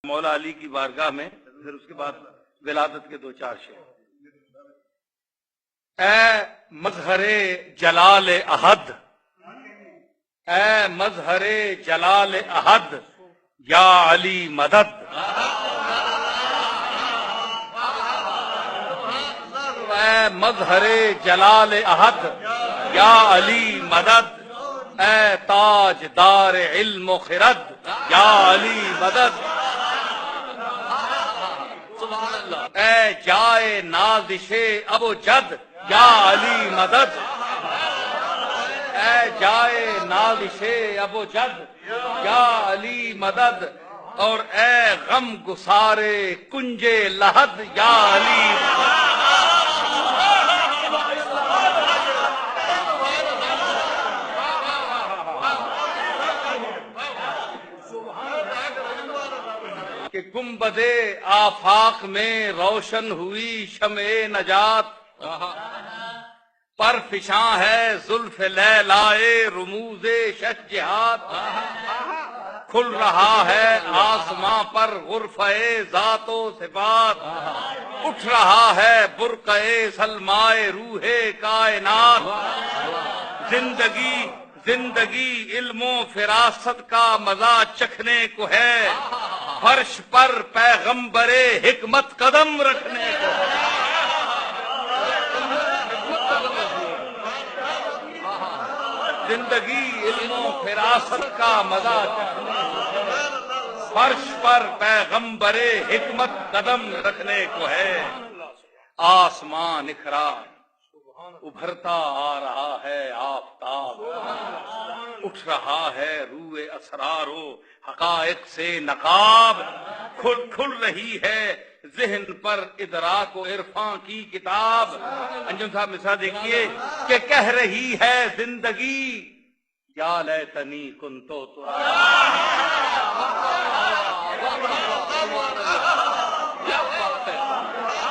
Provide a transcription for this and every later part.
مولا علی کی بارگاہ میں، پھر اس کے بعد ولادت کے 2-4 شعر۔ اے مظہر جلال احد، اے مظہر جلال احد، یا علی مدد۔ اے مظہر جلال احد، یا علی مدد، اے تاج دار علم و خرد، یا علی مدد۔ اے جائے نازش ابو جد، یا علی مدد۔ اے جائے نازش ابو جد، یا علی مدد۔ اور اے غم گسارے کنج لحد، یا علی مدد۔ کہ گنبد آفاق میں روشن ہوئی شمع نجات، پر فشاں ہے زلف لیلائے رموز شش جہات۔ کھل رہا ہے آسماں پر غرفہ ذات و صفات، اٹھ رہا ہے برقع سلمائے روح کائنات۔ زندگی علم و فراست کا مزہ چکھنے کو ہے، فرش پر پیغمبر حکمت قدم رکھنے کو۔ زندگی علم و فراست کا مزہ چکھنے کو ہے، فرش پر پیغمبر حکمت قدم رکھنے کو ہے۔ آسمان نکھرا ابھرتا آ رہا ہے آفتاب، اٹھ رہا ہے روح اسرار و حقائق سے نقاب۔ کھل رہی ہے ذہن پر ادراک و عرفان کی کتاب۔ انجم صاحب مثال دیکھیے کہ کہہ رہی ہے زندگی، یا لیتنی کنتو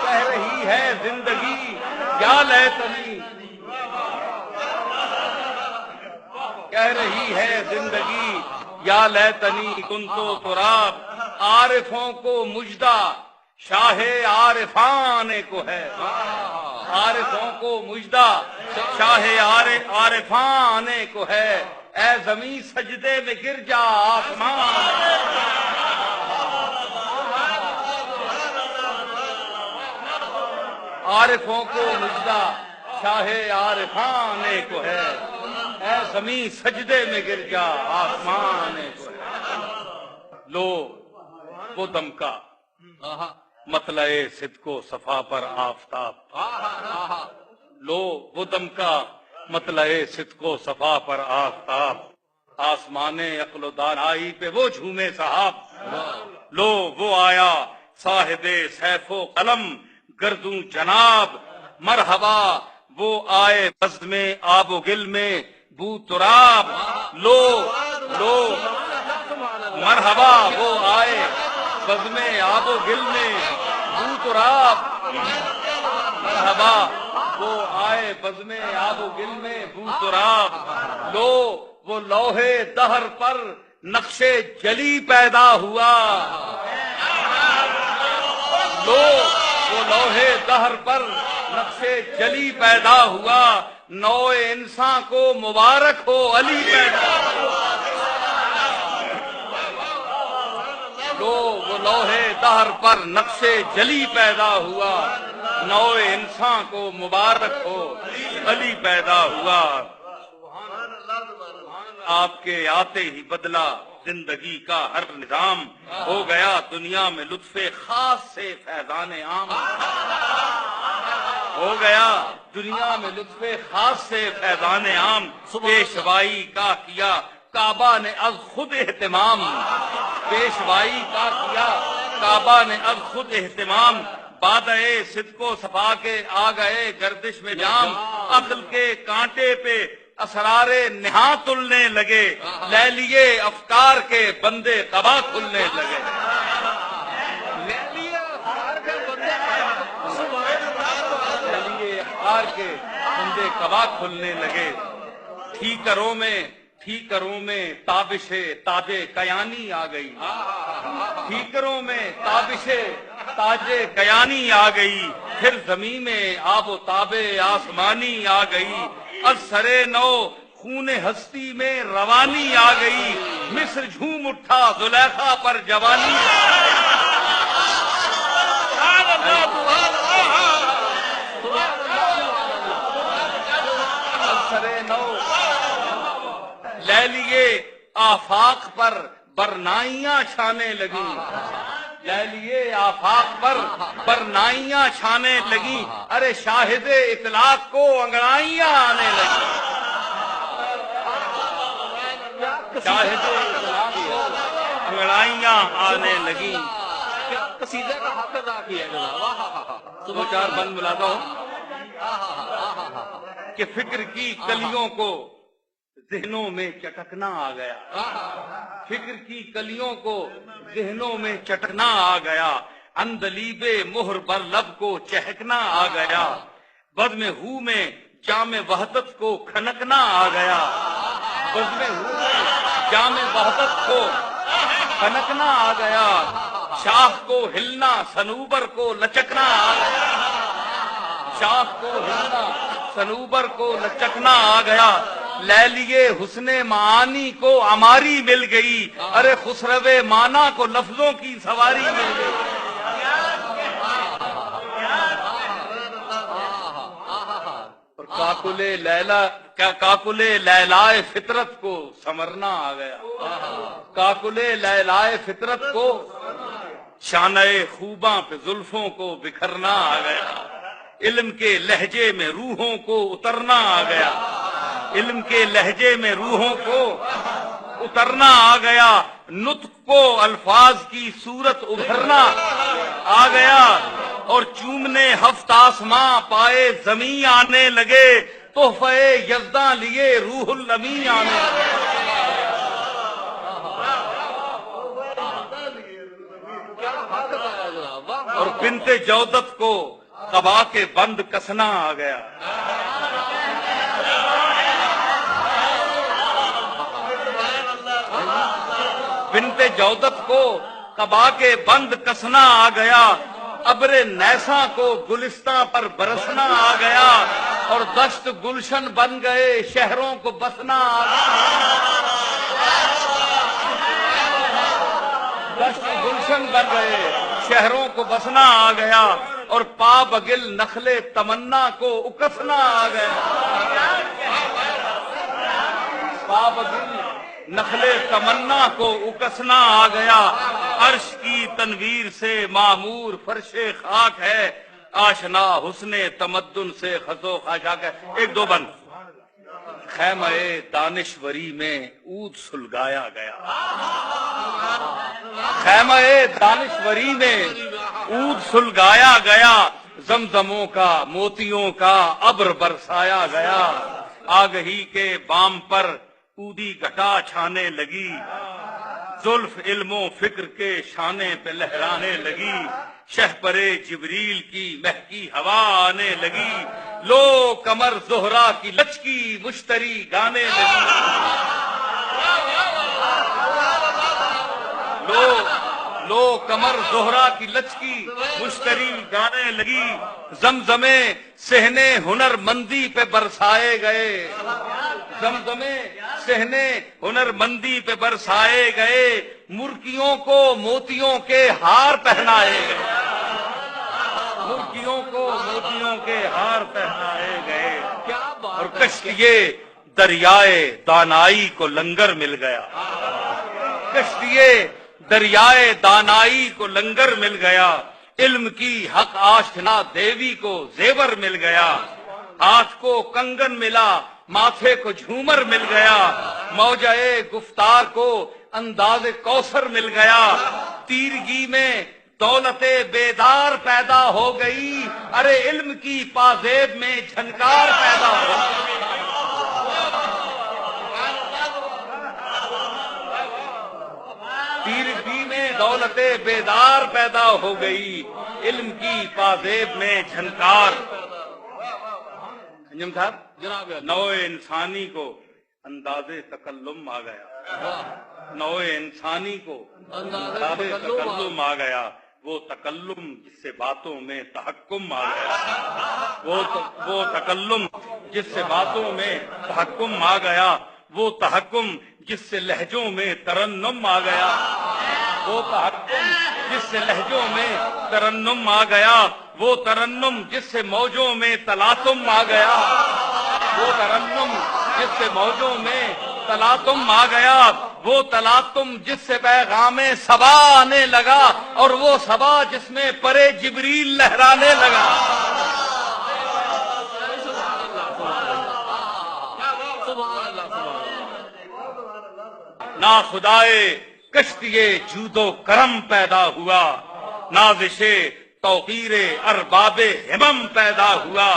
کہہ رہی ہے زندگی، یا لیتنی، کہہ رہی ہے زندگی، یا لیتنی کنتو تراب۔ عارفوں کو مجدہ شاہ عارفان کو ہے، عارفوں کو مجدہ شاہ عارفان کو ہے۔ اے زمین سجدے میں گر جا آسمان، عارفوں کو مجدہ شاہ عارفان کو ہے۔ اے زمین سجدے میں گر جا آسمان کو ہے۔ لو وہ دمکا مطلع صدق و صفا پر آفتاب، لو وہ دمکا مطلع صدق و صفا پر آفتاب۔ آسمان عقل و دانائی پہ وہ جھومے صحاب، لو وہ آیا صاحب سیف و قلم گردوں جناب۔ مرحبا وہ آئے بزم میں آب و گل میں بو تراب، لو مرحبا وہ آئے بزم میں آب و گل میں بو تراب۔ مرحبا وہ آئے بزم میں آب و گل میں بو تراب۔ لو وہ لوہے دہر پر نقش جلی پیدا ہوا، لو وہ لوہے دہر پر نقش جلی پیدا ہوا۔ نو انسان کو مبارک ہو علی پیدا ہوا، لو وہ لوہے دہر پر نقش جلی پیدا ہوا۔ نو انسان کو مبارک ہو علی پیدا ہوا۔ آپ کے آتے ہی بدلا زندگی کا ہر نظام، ہو گیا دنیا میں لطف خاص سے فیضان عام۔ ہو گیا دنیا میں لطف خاص سے فیضان عام۔ پیشوائی کا کیا کعبہ نے از خود اہتمام، پیشوائی کا کیا کعبہ نے از خود اہتمام۔ بادئے صدق و صفا کے آ گئے گردش میں جام، عقل کے کانٹے پہ اسرار نہاں تلنے لگے، لے لیے افکار کے بندے قبا کھلنے لگے۔ کے بندے قبا کھلنے لگے۔ ٹھیکروں میں تابش تاج کیانی آ گئی، ٹھیکروں میں تابشے تاجے کیانی آ گئی، پھر زمین میں آب و تاب آسمانی آ گئی، از سرے نو خون ہستی میں روانی آ گئی، مصر جھوم اٹھا زلیخا پر جوانی سرے نو لے لیے آفاق پر برنائیاں چھانے لگی، لے لیے آفاق پر برنائیاں چھانے لگی، ارے شاہد اطلاق کو انگڑائیاں آنے لگی، شاہد اطلاق کو انگڑائیاں آنے لگی۔ قصیدے کا حق ادا کیا جناب، دو چار بند ملاتا ہوں کہ فکر کی کلیوں کو ذہنوں میں چٹکنا آ گیا، فکر کی کلیوں کو ذہنوں میں چٹکنا آ گیا، اندلیب مہر بر لب کو چہکنا آ گیا، بزم ہو میں جام وحدت کو کھنکنا آ گیا، بزم ہو میں جام وحدت کو کھنکنا آ گیا، شاخ کو ہلنا صنوبر کو لچکنا آ گیا، شاخ کو ہلنا صنوبر کو لچکنا آ گیا، لے لیے حسن معانی کو عماری مل گئی، ارے خسرو مانا کو لفظوں کی سواری مل گئی، اور کاکل لیلائے فطرت کو سمرنا آ گیا، کاکل لیلائے فطرت کو شانہ خوباں پہ زلفوں کو بکھرنا آ گیا، علم کے لہجے میں روحوں کو اترنا آ گیا، علم کے لہجے میں روحوں کو اترنا آ گیا، نطق کو الفاظ کی صورت ابھرنا آ گیا، اور چومنے ہفت آسماں پائے زمیں آنے لگے، تحفہ یزداں لیے روح الامین آنے لگے، اور بنت جودت کو قبا کے بند کسنا آ گیا، بنت جودت کو قبا کے بند کسنا آ گیا، ابر نیساں کو گلستاں پر برسنا آ گیا، اور دشت گلشن بن گئے شہروں کو بسنا آ گیا، دشت گلشن بن گئے شہروں کو بسنا آ گیا، اور پا بگل نخل تمنا کو اکسنا آ گیا، پا بگل نخل تمنا کو اکسنا آ گیا، عرش کی تنویر سے معمور فرش خاک ہے، آشنا حسن تمدن سے خزو خاشاک ہے۔ ایک دو بند۔ خیمہ دانشوری میں عود سلگایا گیا، خیمہ دانشوری میں عود سلگایا گیا، زمزموں کا موتیوں کا ابر برسایا گیا، آگہی کے بام پر اودی گھٹا چھانے لگی، زلف علم و فکر کے شانے پہ لہرانے لگی، شہپرے جبریل کی مہکی ہوا آنے لگی، لو کمر زہرا کی لچکی مشتری گانے لگی، لو کمر زہرا کی لچکی مشتری گانے لگی، زمزمے صحنے ہنر مندی پہ برسائے گئے، زمزمے صحنے ہنر مندی پہ برسائے گئے، مرکیوں کو موتیوں کے ہار پہنائے گئے، مرکیوں کو موتیوں کے ہار پہنائے گئے، اور کشتیے دریائے دانائی کو لنگر مل گیا، کشتیے دریائے دانائی کو لنگر مل گیا، علم کی حق آشنا دیوی کو زیور مل گیا، ہاتھ کو کنگن ملا ماتھے کو جھومر مل گیا، موجائے گفتار کو انداز کوثر مل گیا، تیرگی میں دولت بیدار پیدا ہو گئی، ارے علم کی پازیب میں جھنکار پیدا ہو گئی، تیرگی میں دولت بیدار پیدا ہو گئی، علم کی پازیب میں جھنکار۔ انجم صاحب، جناب نوع انسانی کو انداز تکلم آ گیا، نوع انسانی کو انداز تکلم آ گیا، وہ تکلم جس سے باتوں میں تحکم آ گیا، وہ تکلم جس سے باتوں میں تحکم آ گیا، وہ تحکم جس سے لہجوں میں ترنم آ گیا، وہ تحکم جس سے لہجوں میں ترنم آ گیا، وہ ترنم جس سے موجوں میں تلاطم آ گیا، وہ ترنم جس سے موجوں میں تلاطم آ گیا، وہ تلاطم جس سے پیغام صبا آنے لگا، اور وہ صبا جس میں پرے جبریل لہرانے لگا۔ نہ خدائے کشتی جود و کرم پیدا ہوا، نازش توقیر ارباب ہمم پیدا ہوا،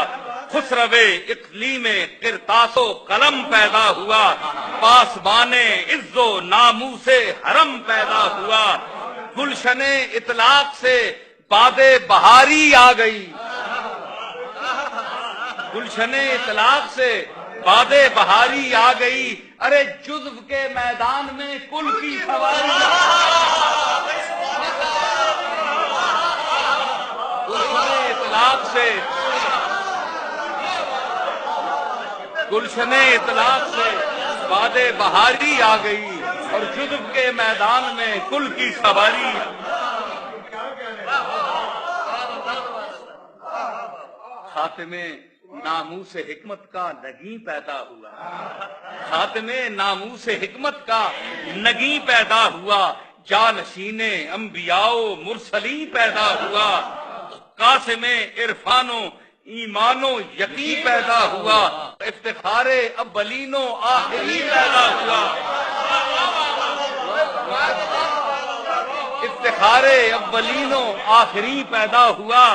خسرو اقلیم قرطاس و قلم پیدا ہوا، پاسبان عز و ناموس حرم پیدا ہوا، گلشن اطلاق سے باد بہاری آ گئی، گلشن اطلاق سے باد بہاری آ گئی، ارے جزو کے میدان میں کل کی سواری، گلشن اطلاق سے گلشن اطلاق سے باد بہاری آ گئی، اور جزو کے میدان میں کل کی سواری۔ خاتمے ناموس حکمت کا نگیں پیدا ہوا، خاتمے ناموس حکمت کا نگیں پیدا ہوا، جانشین انبیاء و مرسلین پیدا ہوا، قاسم عرفان و ایمان و یقین پیدا ہوا، افتخار اولین و آخرین پیدا ہوا، افتخار اولین و آخرین پیدا ہوا،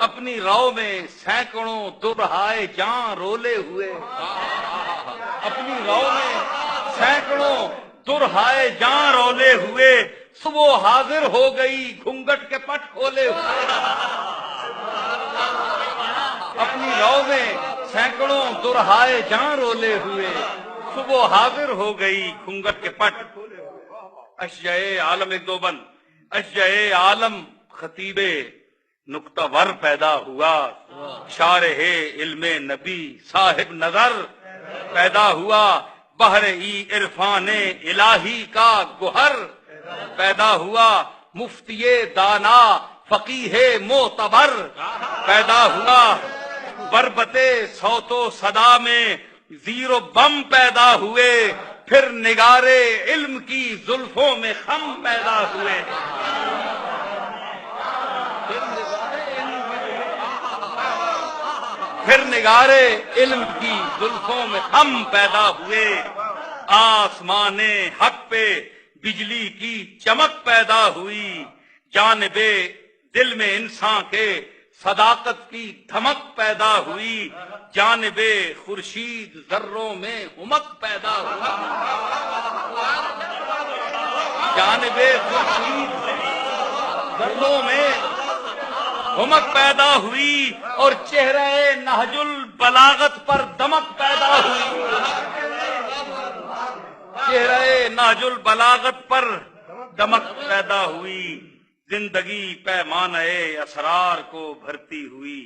اپنی رو میں سینکڑوں درہائے جاں رولے ہوئے، اپنی رو میں سینکڑوں درہائے جاں رولے ہوئے، صبح حاضر ہو گئی گھونگھٹ کے پٹ کھولے ہوئے، اپنی رو میں سینکڑوں درہائے جاں رولے ہوئے، صبح حاضر ہو گئی گھونگھٹ کے پٹ کھولے ہوئے۔ اشجائے عالم ایک دو بند، اشجائے عالم خطیب نکتہ ور پیدا ہوا، شارح علم نبی صاحب نظر پیدا ہوا، بحر ای عرفان الہی کا گوہر پیدا ہوا، مفتی دانا فقیہ معتبر پیدا ہوا، بربت صوت و صدا میں زیر و بم پیدا ہوئے، پھر نگارے علم کی زلفوں میں خم پیدا ہوئے، پھر نگارے علم کی زلفوں میں خم پیدا ہوئے، آسمان حق پہ بجلی کی چمک پیدا ہوئی، جانب دل میں انسان کے صداقت کی دھمک پیدا ہوئی، جانب خورشید ذروں میں امک پیدا ہوئی، جانب خورشید ذروں میں امک پیدا ہوئی، اور چہرہ نہج البلاغت پر دمک پیدا ہوئی، چہرہ نہج البلاغت پر دمک پیدا ہوئی، زندگی پیمانہ اسرار کو بھرتی ہوئی،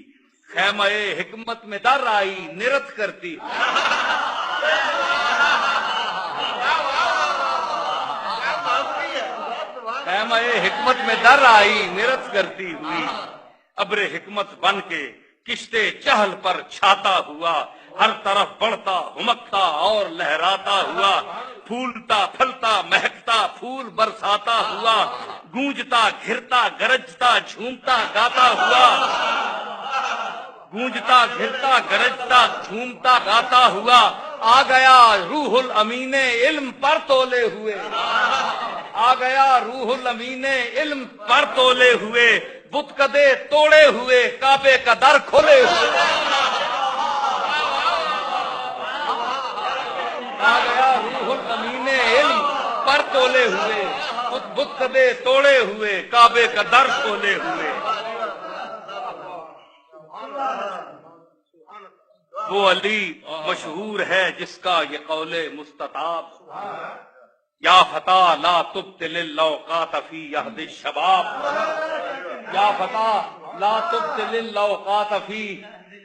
خیمہ حکمت میں در آئی نرت کرتی ہوئی، خیمہ حکمت میں در آئی نرت کرتی ہوئی، ابر حکمت بن کے کشتے چہل پر چھاتا ہوا، ہر طرف بڑھتا ہمکتا اور لہراتا ہوا، پھولتا پھلتا مہکتا پھول برساتا ہوا، گونجتا گھرتا گرجتا جھومتا گاتا ہوا، گونجتا گھرتا گرجتا جھومتا گاتا ہوا، آ گیا روح الامین علم پر تولے ہوئے، آ گیا روح الامین علم پر تولے ہوئے، بت کدے توڑے ہوئے کعبے کا در کھولے ہوئے، آ گیا روح الامین علم پر تولے ہوئے، بت کدے توڑے ہوئے کعبے کا در کھولے ہوئے۔ وہ علی مشہور ہے جس کا یہ قول مستطاب، یا فتح لا تبطل الاوقات فی عہد الشباب، یا فتح لا تبطل الاوقات فی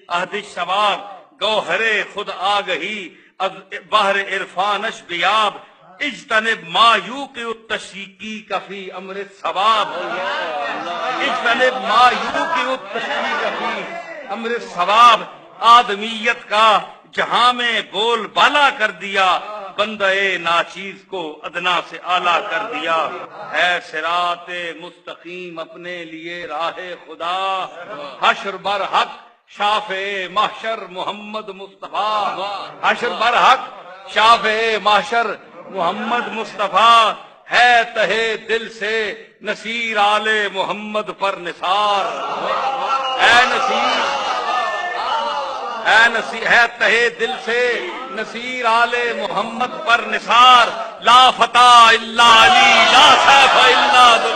عہد الشباب، گوہر خود آگہی از بحر عرفانش بیاب، اجتنب ما یوقع التشکیک فی امر الثواب، اجتنب ما یوقع التشکیک فی امر الثواب، آدمیت کا جہاں میں بول بالا کر دیا، بندہ ناچیز کو ادنا سے اعلیٰ کر دیا، ہے صراط مستقیم اپنے لیے راہ خدا، حشر برحق شافع محشر محمد مصطفیٰ، حشر برحق شافع محشر محمد مصطفیٰ، ہے تہے دل سے نصیر آل محمد پر نثار، اے نصیر ہے تہے دل سے نصیر آل محمد پر نثار، لا فتح الا علی لا سیف الا ذو